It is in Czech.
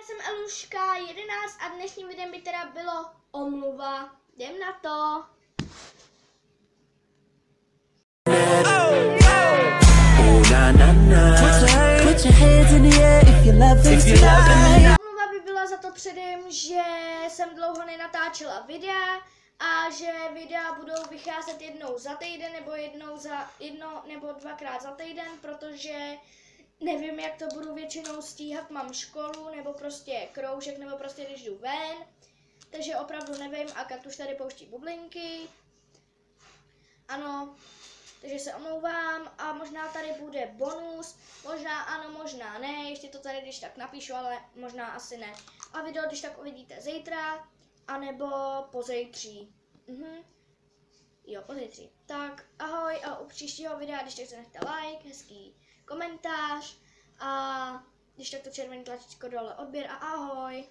jsem Eluška 11 a dnešním videem by teda bylo omluva. Jdem na to. Omluva by byla za to předem, že jsem dlouho nenatáčela videa a že videa budou vycházet jednou za týden nebo jedno nebo dvakrát za týden, protože nevím, jak to budu většinou stíhat, mám školu, nebo prostě kroužek, nebo prostě když jdu ven. Takže opravdu nevím, a Katuš tady pouští bublinky. Ano, takže se omlouvám a možná tady bude bonus, možná ano, možná ne, ještě to tady když tak napíšu, ale možná asi ne. A video když tak uvidíte zítra, anebo pozítří. Jo, pozítří. Tak ahoj a u příštího videa, když tak se nechte like, hezký komentář a když tak to červené tlačítko dole odběr a ahoj.